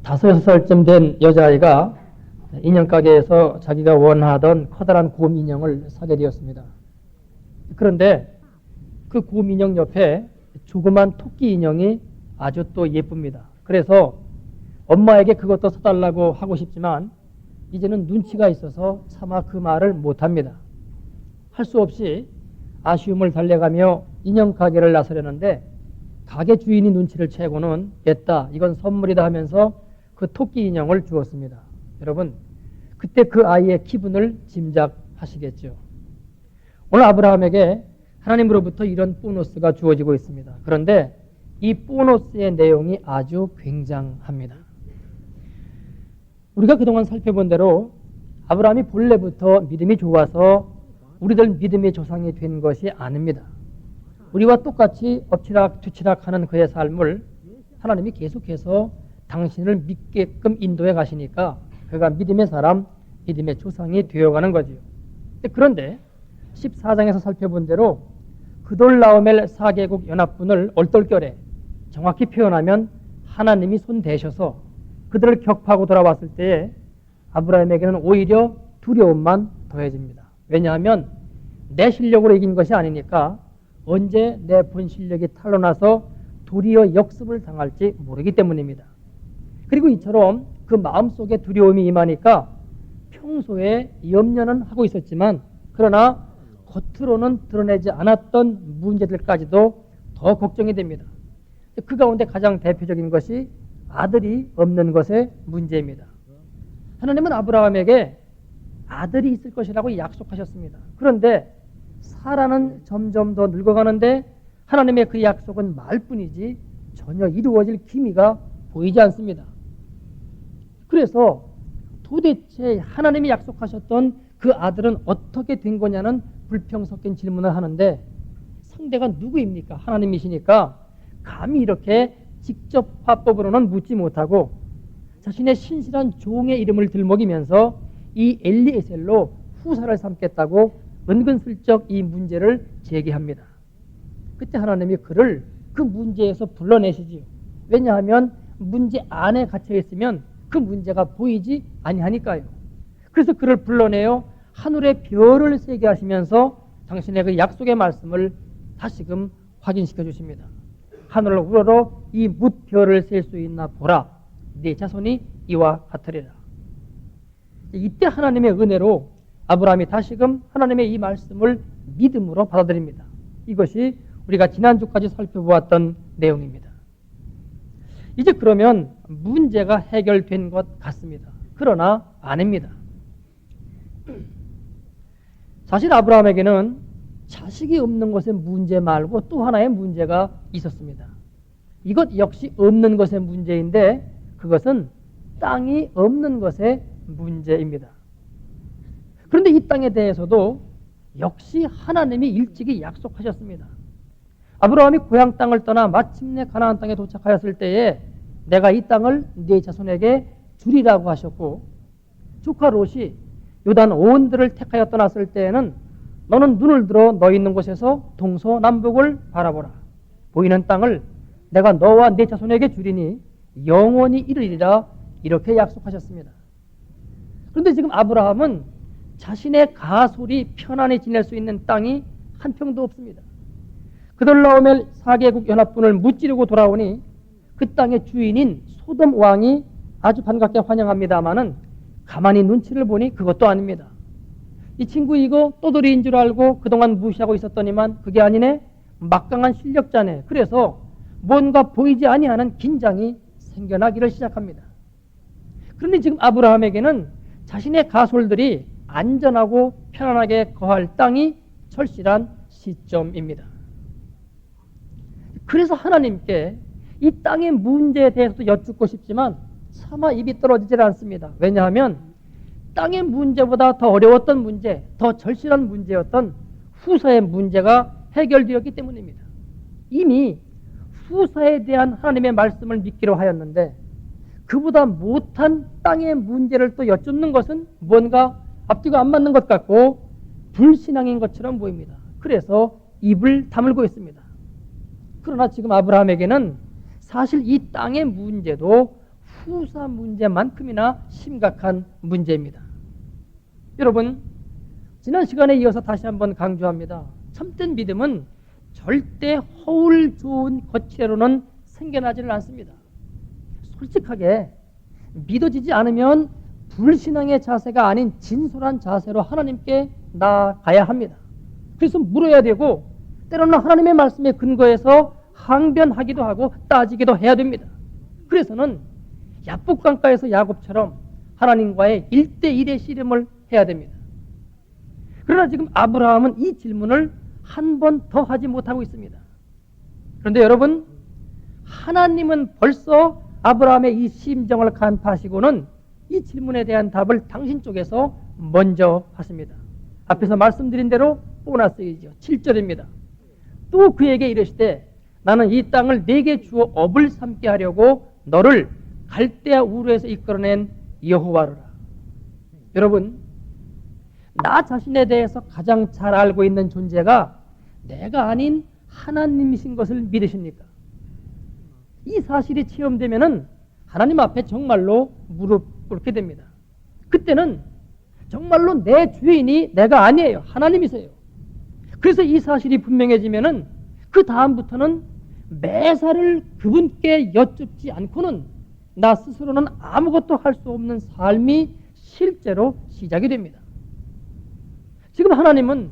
5-6살쯤 된 여자아이가 인형가게에서 자기가 원하던 커다란 곰 인형을 사게 되었습니다. 그런데 그 곰 인형 옆에 조그만 토끼 인형이 아주 또 예쁩니다. 그래서 엄마에게 그것도 사달라고 하고 싶지만 이제는 눈치가 있어서 차마 그 말을 못합니다. 할 수 없이 아쉬움을 달래가며 인형 가게를 나서려는데 가게 주인이 눈치를 채고는 됐다, 이건 선물이다 하면서 그 토끼 인형을 주었습니다. 여러분, 그때 그 아이의 기분을 짐작하시겠죠. 오늘 아브라함에게 하나님으로부터 이런 보너스가 주어지고 있습니다. 그런데 이 보너스의 내용이 아주 굉장합니다. 우리가 그동안 살펴본 대로 아브라함이 본래부터 믿음이 좋아서 우리들 믿음의 조상이 된 것이 아닙니다. 우리와 똑같이 엎치락 뒤치락 하는 그의 삶을 하나님이 계속해서 당신을 믿게끔 인도해 가시니까 그가 믿음의 사람, 믿음의 조상이 되어가는 거지요. 그런데 14장에서 살펴본 대로 그돌라오멜 4개국 연합군을 얼떨결에, 정확히 표현하면 하나님이 손대셔서 그들을 격파하고 돌아왔을 때에 아브라함에게는 오히려 두려움만 더해집니다. 왜냐하면 내 실력으로 이긴 것이 아니니까 언제 내 본 실력이 탄로나서 도리어 역습을 당할지 모르기 때문입니다. 그리고 이처럼 그 마음속에 두려움이 임하니까 평소에 염려는 하고 있었지만 그러나 겉으로는 드러내지 않았던 문제들까지도 더 걱정이 됩니다. 그 가운데 가장 대표적인 것이 아들이 없는 것의 문제입니다. 하나님은 아브라함에게 아들이 있을 것이라고 약속하셨습니다. 그런데 사라는 점점 더 늙어가는데 하나님의 그 약속은 말뿐이지 전혀 이루어질 기미가 보이지 않습니다. 그래서 도대체 하나님이 약속하셨던 그 아들은 어떻게 된 거냐는 불평 섞인 질문을 하는데 상대가 누구입니까? 하나님이시니까 감히 이렇게 직접 화법으로는 묻지 못하고 자신의 신실한 종의 이름을 들먹이면서 이 엘리에셀로 후사를 삼겠다고 은근슬쩍 이 문제를 제기합니다. 그때 하나님이 그를 그 문제에서 불러내시지요. 왜냐하면 문제 안에 갇혀 있으면 그 문제가 보이지 아니하니까요. 그래서 그를 불러내어 하늘의 별을 세게 하시면서 당신의 그 약속의 말씀을 다시금 확인시켜 주십니다. 하늘을 우러러 이 뭇별을 셀 수 있나 보라. 네 자손이 이와 같으리라. 이때 하나님의 은혜로 아브라함이 다시금 하나님의 이 말씀을 믿음으로 받아들입니다. 이것이 우리가 지난주까지 살펴보았던 내용입니다. 이제 그러면 문제가 해결된 것 같습니다. 그러나 아닙니다. 사실 아브라함에게는 자식이 없는 것의 문제 말고 또 하나의 문제가 있었습니다. 이것 역시 없는 것의 문제인데 그것은 땅이 없는 것의 문제입니다. 그런데 이 땅에 대해서도 역시 하나님이 일찍이 약속하셨습니다. 아브라함이 고향 땅을 떠나 마침내 가나안 땅에 도착하였을 때에 내가 이 땅을 네 자손에게 주리라고 하셨고, 조카 롯이 요단 온들을 택하여 떠났을 때에는 너는 눈을 들어 너 있는 곳에서 동서남북을 바라보라. 보이는 땅을 내가 너와 네 자손에게 주리니 영원히 이르리라. 이렇게 약속하셨습니다. 그런데 지금 아브라함은 자신의 가솔이 편안히 지낼 수 있는 땅이 한 평도 없습니다. 그돌라오멜 4개국 연합군을 무찌르고 돌아오니 그 땅의 주인인 소돔 왕이 아주 반갑게 환영합니다마는 가만히 눈치를 보니 그것도 아닙니다. 이 친구 이거 떠돌이인 줄 알고 그동안 무시하고 있었더니만 그게 아니네. 막강한 실력자네. 그래서 뭔가 보이지 아니하는 긴장이 생겨나기를 시작합니다. 그런데 지금 아브라함에게는 자신의 가솔들이 안전하고 편안하게 거할 땅이 절실한 시점입니다. 그래서 하나님께 이 땅의 문제에 대해서도 여쭙고 싶지만 차마 입이 떨어지질 않습니다. 왜냐하면 땅의 문제보다 더 어려웠던 문제, 더 절실한 문제였던 후사의 문제가 해결되었기 때문입니다. 이미 후사에 대한 하나님의 말씀을 믿기로 하였는데 그보다 못한 땅의 문제를 또 여쭙는 것은 뭔가 앞뒤가 안 맞는 것 같고 불신앙인 것처럼 보입니다. 그래서 입을 다물고 있습니다. 그러나 지금 아브라함에게는 사실 이 땅의 문제도 후사 문제만큼이나 심각한 문제입니다. 여러분, 지난 시간에 이어서 다시 한번 강조합니다. 참된 믿음은 절대 허울 좋은 거치로는 생겨나지를 않습니다. 솔직하게 믿어지지 않으면 불신앙의 자세가 아닌 진솔한 자세로 하나님께 나아가야 합니다. 그래서 물어야 되고 때로는 하나님의 말씀에 근거해서 항변하기도 하고 따지기도 해야 됩니다. 그래서는 야복강가에서 야곱처럼 하나님과의 1대1의 씨름을 해야 됩니다. 그러나 지금 아브라함은 이 질문을 한 번 더 하지 못하고 있습니다. 그런데 여러분, 하나님은 벌써 아브라함의 이 심정을 간파하시고는 이 질문에 대한 답을 당신 쪽에서 먼저 하십니다. 앞에서 말씀드린 대로 보너스이죠. 7절입니다. 또 그에게 이르시되 나는 이 땅을 네게 주어 업을 삼게 하려고 너를 갈대아 우르에서 이끌어낸 여호와로라. 여러분, 나 자신에 대해서 가장 잘 알고 있는 존재가 내가 아닌 하나님이신 것을 믿으십니까? 이 사실이 체험되면은 하나님 앞에 정말로 무릎 꿇게 됩니다. 그때는 정말로 내 주인이 내가 아니에요. 하나님이세요. 그래서 이 사실이 분명해지면은 그 다음부터는 매사를 그분께 여쭙지 않고는 나 스스로는 아무것도 할 수 없는 삶이 실제로 시작이 됩니다. 지금 하나님은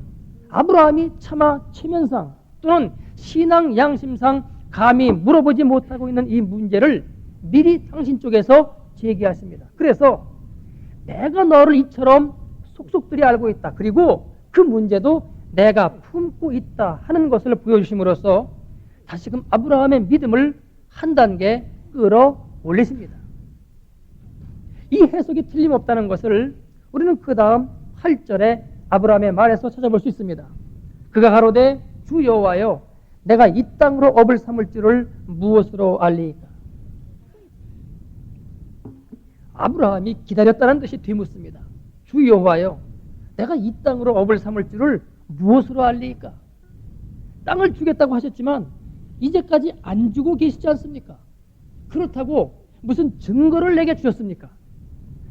아브라함이 차마 체면상 또는 신앙 양심상 감히 물어보지 못하고 있는 이 문제를 미리 당신 쪽에서 제기하십니다. 그래서 내가 너를 이처럼 속속들이 알고 있다. 그리고 그 문제도 내가 품고 있다 하는 것을 보여주심으로써 다시금 아브라함의 믿음을 한 단계 끌어올리십니다. 이 해석이 틀림없다는 것을 우리는 그 다음 8절에 아브라함의 말에서 찾아볼 수 있습니다. 그가 가로되 주 여호와여 내가 이 땅으로 업을 삼을 줄을 무엇으로 알리이까? 아브라함이 기다렸다는 듯이 되묻습니다. 주 여호와여 내가 이 땅으로 업을 삼을 줄을 무엇으로 알리이까? 땅을 주겠다고 하셨지만 이제까지 안 주고 계시지 않습니까? 그렇다고 무슨 증거를 내게 주셨습니까?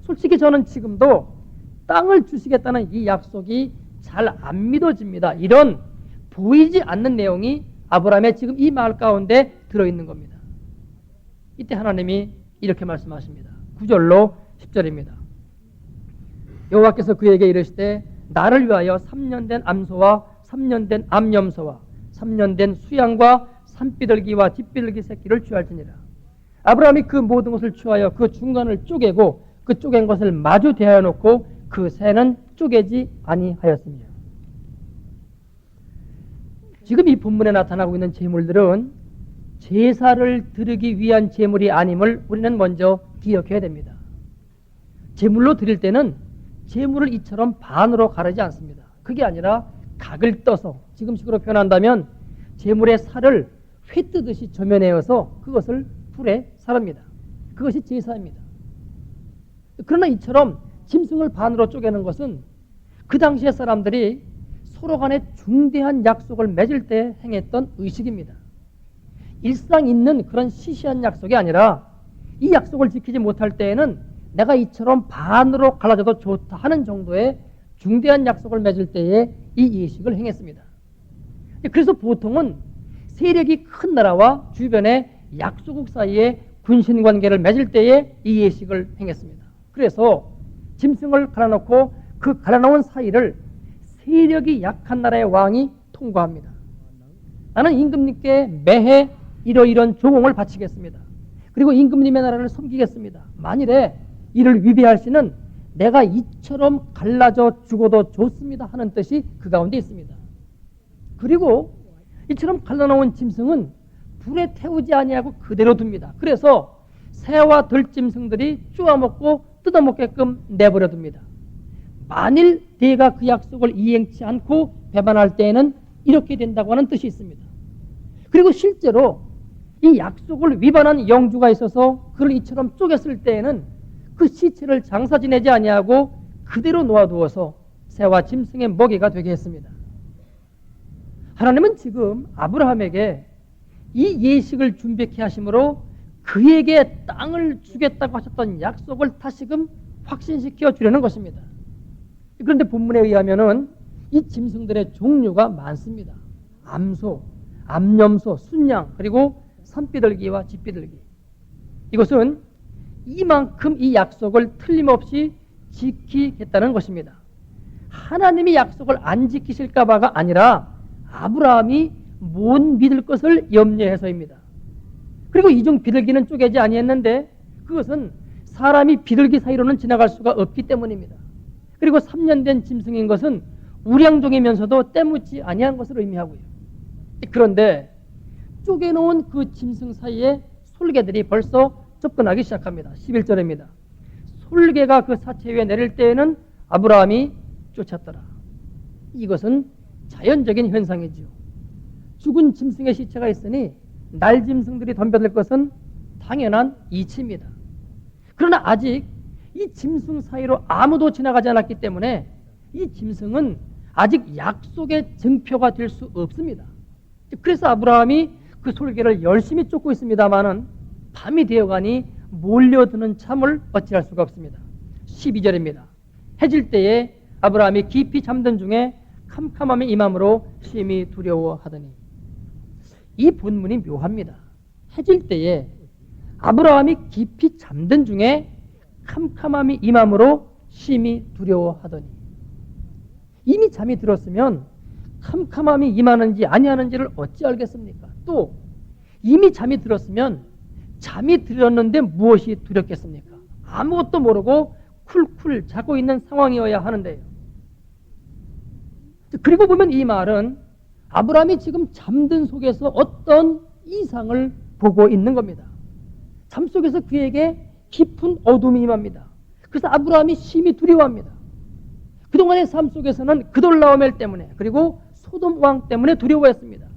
솔직히 저는 지금도 땅을 주시겠다는 이 약속이 잘 안 믿어집니다. 이런 보이지 않는 내용이 아브라함의 지금 이 말 가운데 들어있는 겁니다. 이때 하나님이 이렇게 말씀하십니다. 9절로 10절입니다. 여호와께서 그에게 이르시되 나를 위하여 3년 된 암소와 3년 된 암염소와 3년 된 수양과 산비둘기와 뒷비둘기 새끼를 취할지니라. 아브라함이 그 모든 것을 취하여 그 중간을 쪼개고 그 쪼갠 것을 마주 대하여 놓고 그 새는 쪼개지 아니하였습니다. 지금 이 본문에 나타나고 있는 제물들은 제사를 드리기 위한 제물이 아님을 우리는 먼저 기억해야 됩니다. 제물로 드릴 때는 제물을 이처럼 반으로 가르지 않습니다. 그게 아니라 각을 떠서 지금식으로 표현한다면 제물의 살을 회 뜨듯이 저면내어서 그것을 불에 사릅니다. 그것이 제사입니다. 그러나 이처럼 짐승을 반으로 쪼개는 것은 그 당시의 사람들이 서로 간에 중대한 약속을 맺을 때 행했던 의식입니다. 일상 있는 그런 시시한 약속이 아니라 이 약속을 지키지 못할 때에는 내가 이처럼 반으로 갈라져도 좋다 하는 정도의 중대한 약속을 맺을 때에 이 예식을 행했습니다. 그래서 보통은 세력이 큰 나라와 주변의 약소국 사이에 군신관계를 맺을 때에 이 예식을 행했습니다. 그래서 짐승을 갈아놓고 그 갈아놓은 사이를 세력이 약한 나라의 왕이 통과합니다. 나는 임금님께 매해 이러이런 조공을 바치겠습니다. 그리고 임금님의 나라를 섬기겠습니다. 만일에 이를 위배할시는 내가 이처럼 갈라져 죽어도 좋습니다 하는 뜻이 그 가운데 있습니다. 그리고 이처럼 갈라놓은 짐승은 불에 태우지 아니하고 그대로 둡니다. 그래서 새와 들짐승들이 쪼아먹고 뜯어먹게끔 내버려 둡니다. 만일 내가 그 약속을 이행치 않고 배반할 때에는 이렇게 된다고 하는 뜻이 있습니다. 그리고 실제로 이 약속을 위반한 영주가 있어서 그를 이처럼 쪼갰을 때에는 그 시체를 장사 지내지 아니하고 그대로 놓아두어서 새와 짐승의 먹이가 되게 했습니다. 하나님은 지금 아브라함에게 이 예식을 준비케 하심으로 그에게 땅을 주겠다고 하셨던 약속을 다시금 확신시켜 주려는 것입니다. 그런데 본문에 의하면은 이 짐승들의 종류가 많습니다. 암소, 암염소, 순양, 그리고 산비둘기와 쥐비둘기. 이것은 이만큼 이 약속을 틀림없이 지키겠다는 것입니다. 하나님이 약속을 안 지키실까봐가 아니라 아브라함이 못 믿을 것을 염려해서입니다. 그리고 이중 비둘기는 쪼개지 아니했는데 그것은 사람이 비둘기 사이로는 지나갈 수가 없기 때문입니다. 그리고 3년 된 짐승인 것은 우량종이면서도 때묻지 아니한 것을 의미하고요. 그런데 쪼개놓은 그 짐승 사이에 솔개들이 벌써 접근하기 시작합니다. 11절입니다. 솔개가 그 사체 위에 내릴 때에는 아브라함이 쫓았더라. 이것은 자연적인 현상이지요. 죽은 짐승의 시체가 있으니 날짐승들이 덤벼들 것은 당연한 이치입니다. 그러나 아직 이 짐승 사이로 아무도 지나가지 않았기 때문에 이 짐승은 아직 약속의 증표가 될 수 없습니다. 그래서 아브라함이 그 솔개를 열심히 쫓고 있습니다마는 밤이 되어가니 몰려드는 참을 어찌할 수가 없습니다. 12절입니다. 해질 때에 아브라함이 깊이 잠든 중에 캄캄함이 임함으로 심히 두려워하더니. 이 본문이 묘합니다. 해질 때에 아브라함이 깊이 잠든 중에 캄캄함이 임함으로 심히 두려워하더니. 이미 잠이 들었으면 캄캄함이 임하는지 아니하는지를 어찌 알겠습니까? 또 이미 잠이 들었으면 잠이 들었는데 무엇이 두렵겠습니까? 아무것도 모르고 쿨쿨 자고 있는 상황이어야 하는데요. 그리고 보면 이 말은 아브라함이 지금 잠든 속에서 어떤 이상을 보고 있는 겁니다. 잠 속에서 그에게 깊은 어둠이 임합니다. 그래서 아브라함이 심히 두려워합니다. 그동안의 삶 속에서는 그돌라오멜 때문에 그리고 소돔 왕 때문에 두려워했습니다.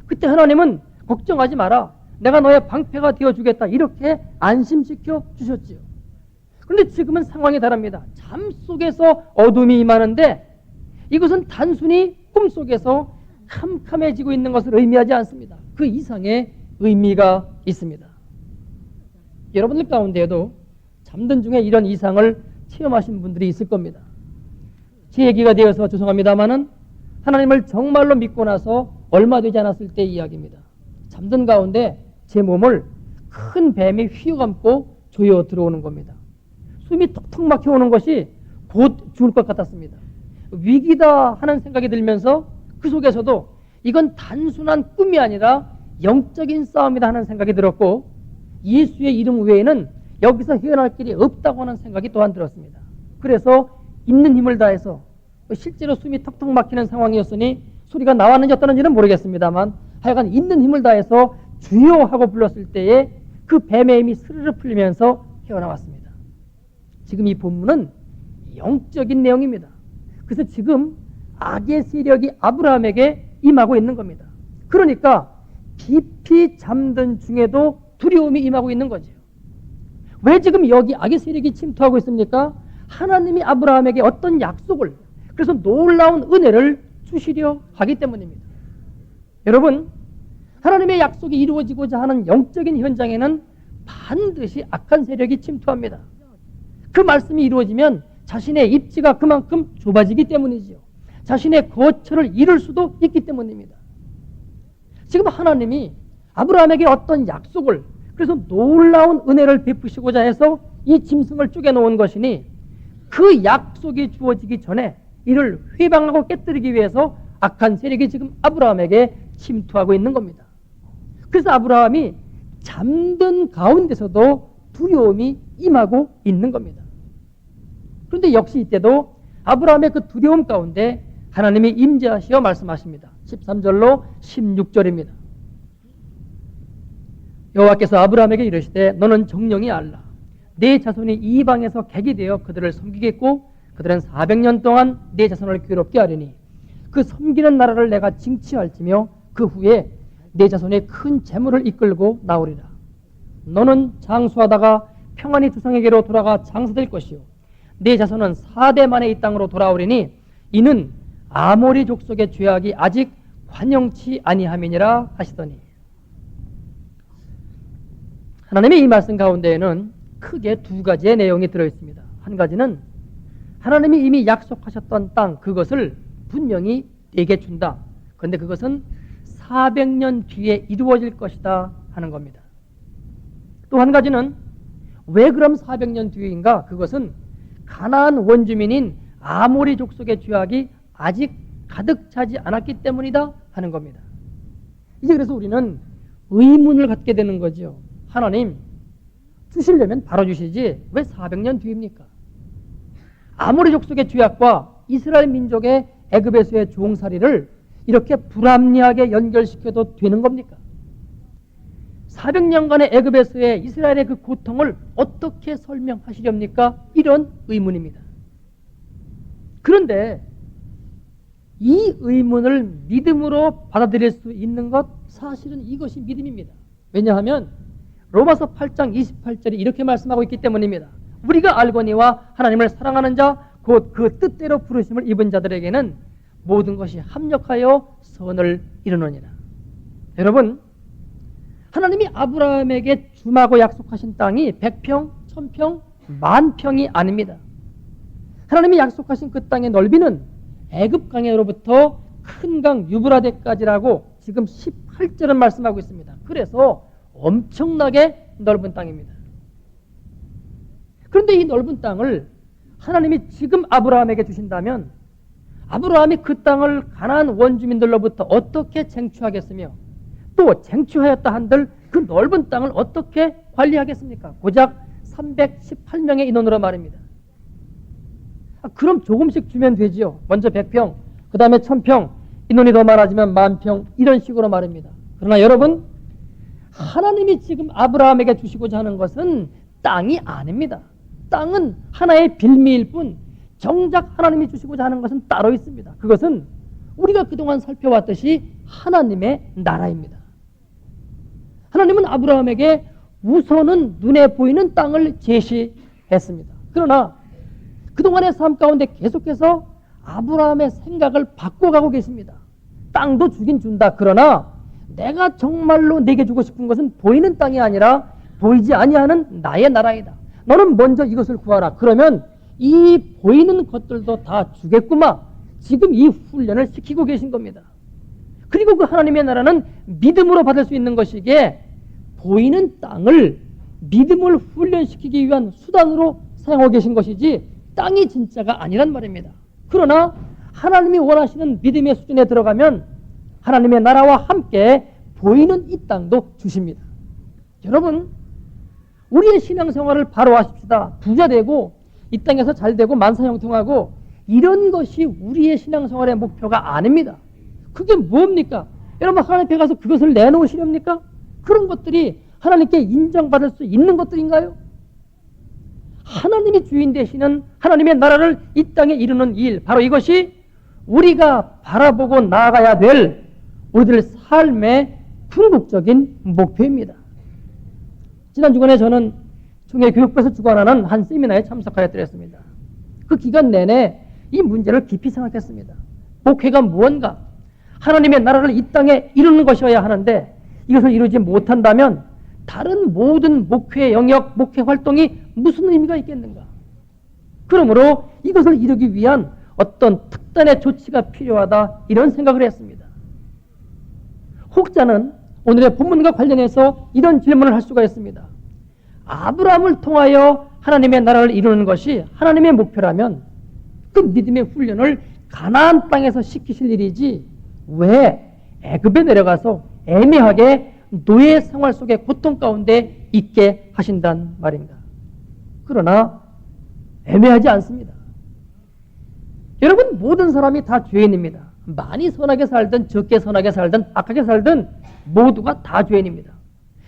그때 하나님은 걱정하지 마라. 내가 너의 방패가 되어주겠다. 이렇게 안심시켜 주셨지요. 그런데 지금은 상황이 다릅니다. 잠 속에서 어둠이 임하는데 이것은 단순히 꿈속에서 캄캄해지고 있는 것을 의미하지 않습니다. 그 이상의 의미가 있습니다. 여러분들 가운데에도 잠든 중에 이런 이상을 체험하신 분들이 있을 겁니다. 제 얘기가 되어서 죄송합니다마는 하나님을 정말로 믿고 나서 얼마 되지 않았을 때 이야기입니다. 잠든 가운데 제 몸을 큰 뱀이 휘어감고 조여 들어오는 겁니다. 숨이 턱턱 막혀오는 것이 곧 죽을 것 같았습니다. 위기다 하는 생각이 들면서 그 속에서도 이건 단순한 꿈이 아니라 영적인 싸움이다 하는 생각이 들었고 예수의 이름 외에는 여기서 헤어날 길이 없다고 하는 생각이 또한 들었습니다. 그래서 있는 힘을 다해서 실제로 숨이 턱턱 막히는 상황이었으니 소리가 나왔는지 어떠는지는 모르겠습니다만 하여간 있는 힘을 다해서 주여 하고 불렀을 때에 그 뱀의 힘이 스르르 풀리면서 헤어나왔습니다. 지금 이 본문은 영적인 내용입니다. 그래서 지금 악의 세력이 아브라함에게 임하고 있는 겁니다. 그러니까 깊이 잠든 중에도 두려움이 임하고 있는 거죠. 왜 지금 여기 악의 세력이 침투하고 있습니까? 하나님이 아브라함에게 어떤 약속을, 그래서 놀라운 은혜를 주시려 하기 때문입니다. 여러분, 하나님의 약속이 이루어지고자 하는 영적인 현장에는 반드시 악한 세력이 침투합니다. 그 말씀이 이루어지면 자신의 입지가 그만큼 좁아지기 때문이지요. 자신의 거처를 잃을 수도 있기 때문입니다. 지금 하나님이 아브라함에게 어떤 약속을, 그래서 놀라운 은혜를 베푸시고자 해서 이 짐승을 쪼개놓은 것이니 그 약속이 주어지기 전에 이를 회방하고 깨뜨리기 위해서 악한 세력이 지금 아브라함에게 침투하고 있는 겁니다. 그래서 아브라함이 잠든 가운데서도 두려움이 임하고 있는 겁니다. 그런데 역시 이때도 아브라함의 그 두려움 가운데 하나님이 임재하시어 말씀하십니다. 13절로 16절입니다. 여호와께서 아브라함에게 이르시되 너는 정령이 알라. 내 자손이 이방에서 객이 되어 그들을 섬기겠고 그들은 400년 동안 내 자손을 괴롭게 하리니 그 섬기는 나라를 내가 징치할지며 그 후에 내 자손의 큰 재물을 이끌고 나오리라. 너는 장수하다가 평안히 조상에게로 돌아가 장사될 것이요 내 자손은 4대 만에 이 땅으로 돌아오리니 이는 아모리 족속의 죄악이 아직 관영치 아니함이니라 하시더니. 하나님의 이 말씀 가운데에는 크게 두 가지의 내용이 들어있습니다. 한 가지는 하나님이 이미 약속하셨던 땅, 그것을 분명히 내게 준다. 그런데 그것은 400년 뒤에 이루어질 것이다 하는 겁니다. 또 한 가지는 왜 그럼 400년 뒤인가? 그것은 가나안 원주민인 아모리 족속의 죄악이 아직 가득 차지 않았기 때문이다 하는 겁니다. 이제 그래서 우리는 의문을 갖게 되는 거죠. 하나님, 주시려면 바로 주시지 왜 400년 뒤입니까? 아모리 족속의 죄악과 이스라엘 민족의 애굽에서의 종살이를 이렇게 불합리하게 연결시켜도 되는 겁니까? 400년간의 애굽에서의 이스라엘의 그 고통을 어떻게 설명하시렵니까? 이런 의문입니다. 그런데 이 의문을 믿음으로 받아들일 수 있는 것, 사실은 이것이 믿음입니다. 왜냐하면 로마서 8장 28절이 이렇게 말씀하고 있기 때문입니다. 우리가 알거니와 하나님을 사랑하는 자 곧 그 뜻대로 부르심을 입은 자들에게는 모든 것이 합력하여 선을 이루느니라. 여러분, 하나님이 아브라함에게 주마고 약속하신 땅이 100평, 1000평, 10,000평이 아닙니다. 하나님이 약속하신 그 땅의 넓이는 애굽 강으로부터 큰 강 유브라데까지라고 지금 18절은 말씀하고 있습니다. 그래서 엄청나게 넓은 땅입니다. 그런데 이 넓은 땅을 하나님이 지금 아브라함에게 주신다면 아브라함이 그 땅을 가나안 원주민들로부터 어떻게 쟁취하겠으며 또 쟁취하였다 한들 그 넓은 땅을 어떻게 관리하겠습니까? 고작 318명의 인원으로 말입니다. 그럼 조금씩 주면 되지요. 먼저 100평, 그 다음에 1000평, 인원이 더 많아지면 10,000평, 이런 식으로 말입니다. 그러나 여러분, 하나님이 지금 아브라함에게 주시고자 하는 것은 땅이 아닙니다. 땅은 하나의 빌미일 뿐 정작 하나님이 주시고자 하는 것은 따로 있습니다. 그것은 우리가 그동안 살펴왔듯이 하나님의 나라입니다. 하나님은 아브라함에게 우선은 눈에 보이는 땅을 제시했습니다. 그러나 그동안의 삶 가운데 계속해서 아브라함의 생각을 바꿔가고 계십니다. 땅도 주긴 준다. 그러나 내가 정말로 내게 주고 싶은 것은 보이는 땅이 아니라 보이지 아니하는 나의 나라이다. 너는 먼저 이것을 구하라. 그러면 이 보이는 것들도 다 주겠구만. 지금 이 훈련을 시키고 계신 겁니다. 그리고 그 하나님의 나라는 믿음으로 받을 수 있는 것이기에 보이는 땅을 믿음을 훈련시키기 위한 수단으로 사용하고 계신 것이지 땅이 진짜가 아니란 말입니다. 그러나 하나님이 원하시는 믿음의 수준에 들어가면 하나님의 나라와 함께 보이는 이 땅도 주십니다. 여러분, 우리의 신앙생활을 바로 하십시다. 부자 되고 이 땅에서 잘 되고 만사형통하고 이런 것이 우리의 신앙생활의 목표가 아닙니다. 그게 뭡니까? 여러분, 하나님 앞에 가서 그것을 내놓으시렵니까? 그런 것들이 하나님께 인정받을 수 있는 것들인가요? 하나님이 주인 되시는 하나님의 나라를 이 땅에 이루는 일, 바로 이것이 우리가 바라보고 나아가야 될 우리들 삶의 궁극적인 목표입니다. 지난 주간에 저는 총회교육부에서 주관하는 한 세미나에 참석하였습니다. 그 기간 내내 이 문제를 깊이 생각했습니다. 목회가 무언가? 하나님의 나라를 이 땅에 이루는 것이어야 하는데 이것을 이루지 못한다면 다른 모든 목회 영역, 목회 활동이 무슨 의미가 있겠는가? 그러므로 이것을 이루기 위한 어떤 특단의 조치가 필요하다, 이런 생각을 했습니다. 혹자는 오늘의 본문과 관련해서 이런 질문을 할 수가 있습니다. 아브라함을 통하여 하나님의 나라를 이루는 것이 하나님의 목표라면 그 믿음의 훈련을 가나안 땅에서 시키실 일이지 왜 애굽에 내려가서 애매하게 노예 생활 속의 고통 가운데 있게 하신단 말인가? 그러나 애매하지 않습니다. 여러분, 모든 사람이 다 죄인입니다. 많이 선하게 살든 적게 선하게 살든 악하게 살든 모두가 다 죄인입니다.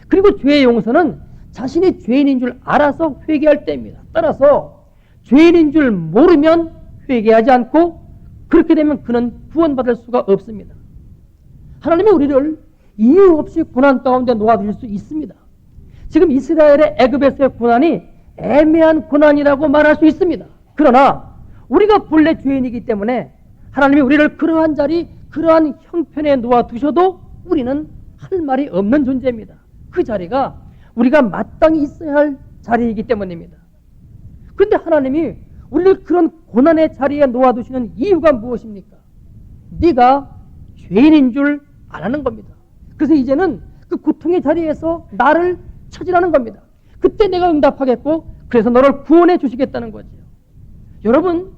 그리고 죄의 용서는 자신이 죄인인 줄 알아서 회개할 때입니다. 따라서 죄인인 줄 모르면 회개하지 않고 그렇게 되면 그는 구원받을 수가 없습니다. 하나님이 우리를 이유 없이 고난 가운데 놓아두실 수 있습니다. 지금 이스라엘의 애굽에서의 고난이 애매한 고난이라고 말할 수 있습니다. 그러나 우리가 본래 죄인이기 때문에 하나님이 우리를 그러한 자리, 그러한 형편에 놓아두셔도 우리는 할 말이 없는 존재입니다. 그 자리가 우리가 마땅히 있어야 할 자리이기 때문입니다. 그런데 하나님이 우리를 그런 고난의 자리에 놓아두시는 이유가 무엇입니까? 네가 죄인인 줄 아는 겁니다. 그래서 이제는 그 고통의 자리에서 나를 찾으라는 겁니다. 그때 내가 응답하겠고 그래서 너를 구원해 주시겠다는 거죠. 여러분,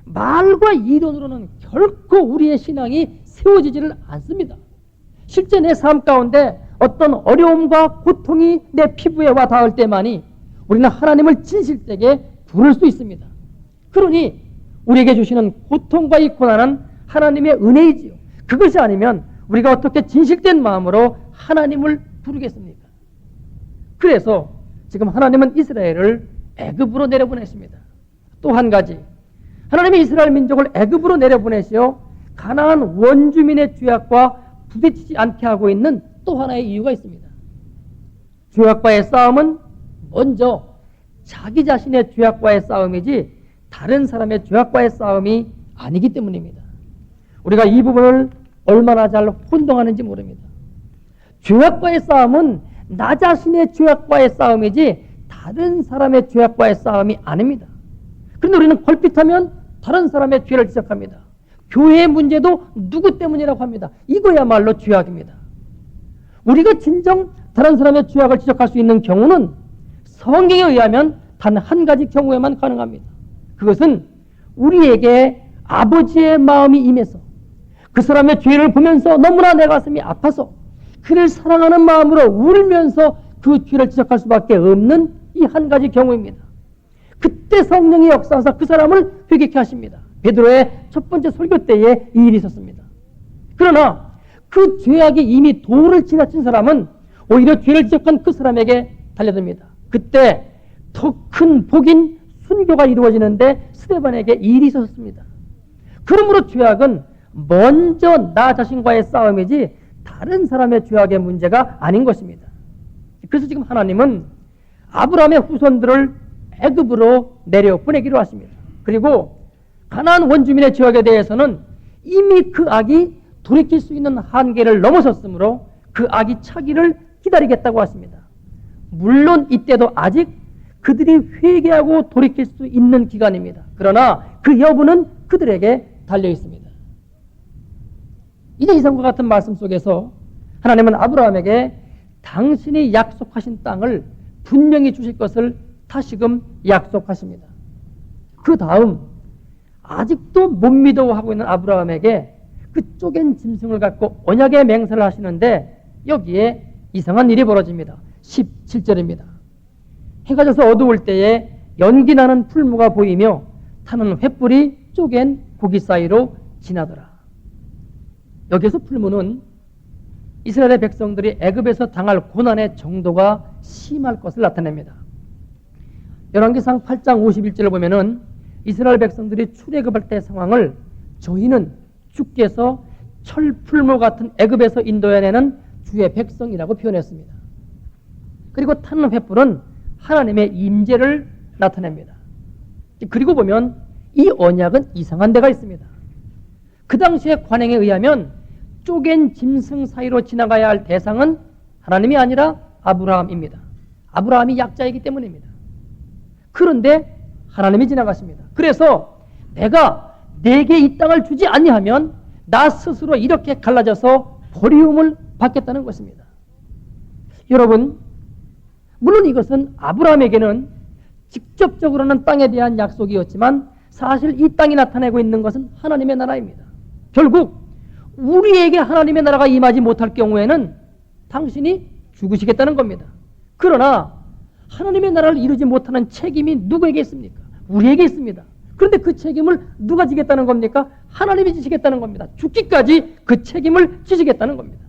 말과 이론으로는 결코 우리의 신앙이 세워지지를 않습니다. 실제 내 삶 가운데 어떤 어려움과 고통이 내 피부에 와 닿을 때만이 우리는 하나님을 진실되게 부를 수 있습니다. 그러니 우리에게 주시는 고통과 이 고난은 하나님의 은혜이지요. 그것이 아니면 우리가 어떻게 진실된 마음으로 하나님을 부르겠습니까? 그래서 지금 하나님은 이스라엘을 애굽으로 내려보냈습니다. 또 한 가지, 하나님이 이스라엘 민족을 애굽으로 내려보내시어 가나안 원주민의 죄악과 부딪히지 않게 하고 있는 또 하나의 이유가 있습니다. 죄악과의 싸움은 먼저 자기 자신의 죄악과의 싸움이지 다른 사람의 죄악과의 싸움이 아니기 때문입니다. 우리가 이 부분을 얼마나 잘 혼동하는지 모릅니다. 죄악과의 싸움은 나 자신의 죄악과의 싸움이지 다른 사람의 죄악과의 싸움이 아닙니다. 그런데 우리는 걸핏하면 다른 사람의 죄를 지적합니다. 교회의 문제도 누구 때문이라고 합니다. 이거야말로 죄악입니다. 우리가 진정 다른 사람의 죄악을 지적할 수 있는 경우는 성경에 의하면 단 한 가지 경우에만 가능합니다. 그것은 우리에게 아버지의 마음이 임해서 그 사람의 죄를 보면서 너무나 내 가슴이 아파서 그를 사랑하는 마음으로 울면서 그 죄를 지적할 수밖에 없는 이 한 가지 경우입니다. 그때 성령이 역사하사 그 사람을 회개케 하십니다. 베드로의 첫 번째 설교 때에 이 일이 있었습니다. 그러나 그 죄악이 이미 도를 지나친 사람은 오히려 죄를 지적한 그 사람에게 달려듭니다. 그때 더 큰 복인 순교가 이루어지는데 스데반에게 이 일이 있었습니다. 그러므로 죄악은 먼저 나 자신과의 싸움이지 다른 사람의 죄악의 문제가 아닌 것입니다. 그래서 지금 하나님은 아브라함의 후손들을 애굽으로 내려보내기로 하십니다. 그리고 가나안 원주민의 죄악에 대해서는 이미 그 악이 돌이킬 수 있는 한계를 넘어섰으므로 그 악이 차기를 기다리겠다고 하십니다. 물론 이때도 아직 그들이 회개하고 돌이킬 수 있는 기간입니다. 그러나 그 여부는 그들에게 달려 있습니다. 이제 이상과 같은 말씀 속에서 하나님은 아브라함에게 당신이 약속하신 땅을 분명히 주실 것을 다시금 약속하십니다. 그 다음 아직도 못 믿어하고 있는 아브라함에게 그 쪼갠 짐승을 갖고 언약의 맹세를 하시는데 여기에 이상한 일이 벌어집니다. 17절입니다. 해가 져서 어두울 때에 연기 나는 풀무가 보이며 타는 횃불이 쪼갠 고기 사이로 지나더라. 여기서 풀무는 이스라엘의 백성들이 애굽에서 당할 고난의 정도가 심할 것을 나타냅니다. 열왕기상 8장 51절을 보면은 이스라엘 백성들이 출애굽할 때 상황을 저희는 주께서 철풀무 같은 애굽에서 인도해내는 주의 백성이라고 표현했습니다. 그리고 타는 횃불은 하나님의 임재를 나타냅니다. 그리고 보면 이 언약은 이상한 데가 있습니다. 그 당시의 관행에 의하면 쪼갠 짐승 사이로 지나가야 할 대상은 하나님이 아니라 아브라함입니다. 아브라함이 약자이기 때문입니다. 그런데 하나님이 지나가십니다. 그래서 내가 내게 이 땅을 주지 아니하면 나 스스로 이렇게 갈라져서 버리움을 받겠다는 것입니다. 여러분, 물론 이것은 아브라함에게는 직접적으로는 땅에 대한 약속이었지만 사실 이 땅이 나타내고 있는 것은 하나님의 나라입니다. 결국 우리에게 하나님의 나라가 임하지 못할 경우에는 당신이 죽으시겠다는 겁니다. 그러나 하나님의 나라를 이루지 못하는 책임이 누구에게 있습니까? 우리에게 있습니다. 그런데 그 책임을 누가 지겠다는 겁니까? 하나님이 지시겠다는 겁니다. 죽기까지 그 책임을 지시겠다는 겁니다.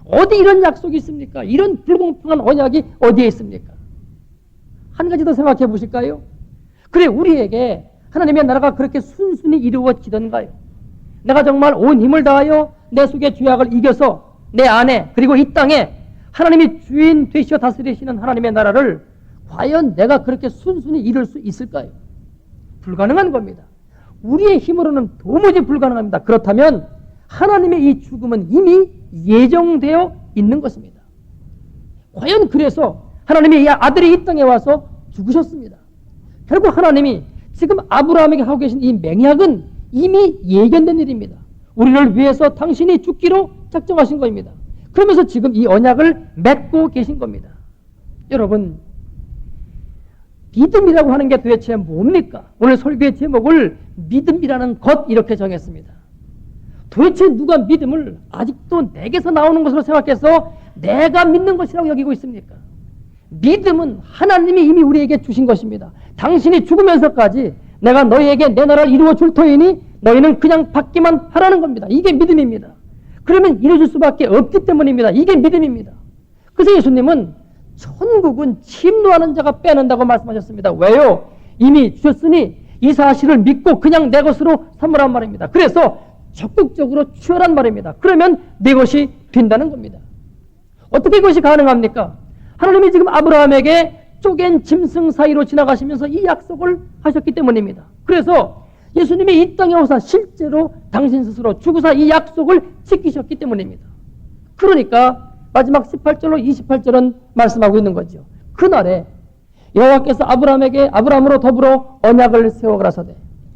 어디 이런 약속이 있습니까? 이런 불공평한 언약이 어디에 있습니까? 한 가지 더 생각해 보실까요? 그래, 우리에게 하나님의 나라가 그렇게 순순히 이루어지던가요? 내가 정말 온 힘을 다하여 내 속의 죄악을 이겨서 내 안에 그리고 이 땅에 하나님이 주인 되시어 다스리시는 하나님의 나라를 과연 내가 그렇게 순순히 이룰 수 있을까요? 불가능한 겁니다. 우리의 힘으로는 도무지 불가능합니다. 그렇다면 하나님의 이 죽음은 이미 예정되어 있는 것입니다. 과연 그래서 하나님이 이 아들이 이 땅에 와서 죽으셨습니다. 결국 하나님이 지금 아브라함에게 하고 계신 이 맹약은 이미 예견된 일입니다. 우리를 위해서 당신이 죽기로 작정하신 겁니다. 그러면서 지금 이 언약을 맺고 계신 겁니다. 여러분, 믿음이라고 하는 게 도대체 뭡니까? 오늘 설교의 제목을 믿음이라는 것 이렇게 정했습니다. 도대체 누가 믿음을 아직도 내게서 나오는 것으로 생각해서 내가 믿는 것이라고 여기고 있습니까? 믿음은 하나님이 이미 우리에게 주신 것입니다. 당신이 죽으면서까지 내가 너희에게 내 나라를 이루어 줄 터이니 너희는 그냥 받기만 하라는 겁니다. 이게 믿음입니다. 그러면 이루어질 수밖에 없기 때문입니다. 이게 믿음입니다. 그래서 예수님은 천국은 침노하는 자가 빼낸다고 말씀하셨습니다. 왜요? 이미 주셨으니 이 사실을 믿고 그냥 내 것으로 삼으란 말입니다. 그래서 적극적으로 취하란 말입니다. 그러면 내 것이 된다는 겁니다. 어떻게 그것이 가능합니까? 하나님이 지금 아브라함에게 쪼갠 짐승 사이로 지나가시면서 이 약속을 하셨기 때문입니다. 그래서 예수님이 이 땅에 오사 실제로 당신 스스로 죽으사 이 약속을 지키셨기 때문입니다. 그러니까 마지막 18절로 28절은 말씀하고 있는 거죠. 그날에 여호와께서 아브라함으로 더불어 언약을 세워 가라사대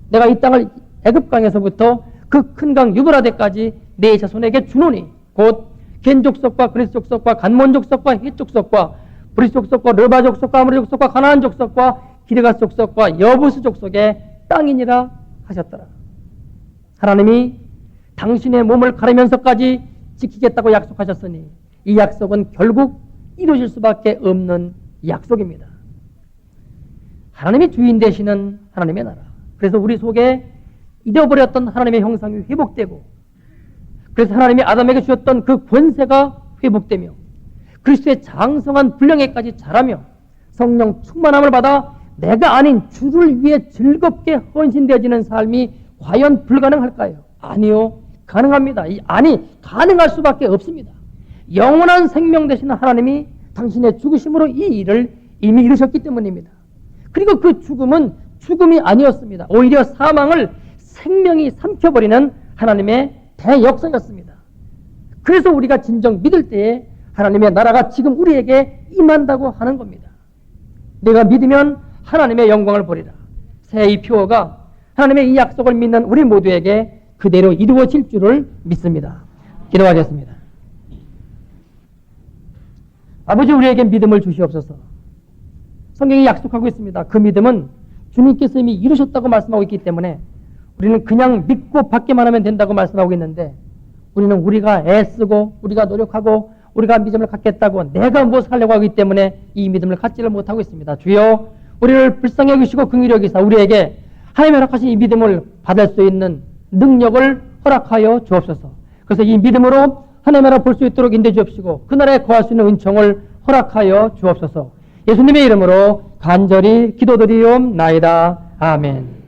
내가 이 땅을 애굽강에서부터 그 큰 강 유브라데까지 네 자손에게 주노니 곧 겐 족속과 그리스 족속과 간몬 족속과 헷 족속과 브리스 족속과 르바 족속과 아모리 족속과 가나안 족속과 기르가스 족속과 여부스 족속의 땅이니라 하셨더라. 하나님이 당신의 몸을 가르면서까지 지키겠다고 약속하셨으니 이 약속은 결국 이루어질 수밖에 없는 약속입니다. 하나님이 주인 되시는 하나님의 나라. 그래서 우리 속에 잃어버렸던 하나님의 형상이 회복되고, 그래서 하나님이 아담에게 주셨던 그 권세가 회복되며 그리스도의 장성한 분량에까지 자라며 성령 충만함을 받아 내가 아닌 주를 위해 즐겁게 헌신되어지는 삶이 과연 불가능할까요? 아니요, 가능합니다. 가능할 수밖에 없습니다. 영원한 생명 되시는 하나님이 당신의 죽으심으로 이 일을 이미 이루셨기 때문입니다. 그리고 그 죽음은 죽음이 아니었습니다. 오히려 사망을 생명이 삼켜버리는 하나님의 대역사였습니다. 그래서 우리가 진정 믿을 때에 하나님의 나라가 지금 우리에게 임한다고 하는 겁니다. 내가 믿으면 하나님의 영광을 보리라. 새 이 표어가 하나님의 이 약속을 믿는 우리 모두에게 그대로 이루어질 줄을 믿습니다. 기도하겠습니다. 아버지, 우리에게 믿음을 주시옵소서. 성경이 약속하고 있습니다. 그 믿음은 주님께서 이미 이루셨다고 말씀하고 있기 때문에 우리는 그냥 믿고 받기만 하면 된다고 말씀하고 있는데, 우리는 우리가 애쓰고 우리가 노력하고 우리가 믿음을 갖겠다고 내가 무엇을 하려고 하기 때문에 이 믿음을 갖지를 못하고 있습니다. 주여, 우리를 불쌍히 여기시고 긍휼히 여기사 우리에게 하나님의 허락하신 이 믿음을 받을 수 있는 능력을 허락하여 주옵소서. 그래서 이 믿음으로 하나님의 나라 볼 수 있도록 인도해 주옵시고 그날에 거할 수 있는 은총을 허락하여 주옵소서. 예수님의 이름으로 간절히 기도드리옵나이다. 아멘.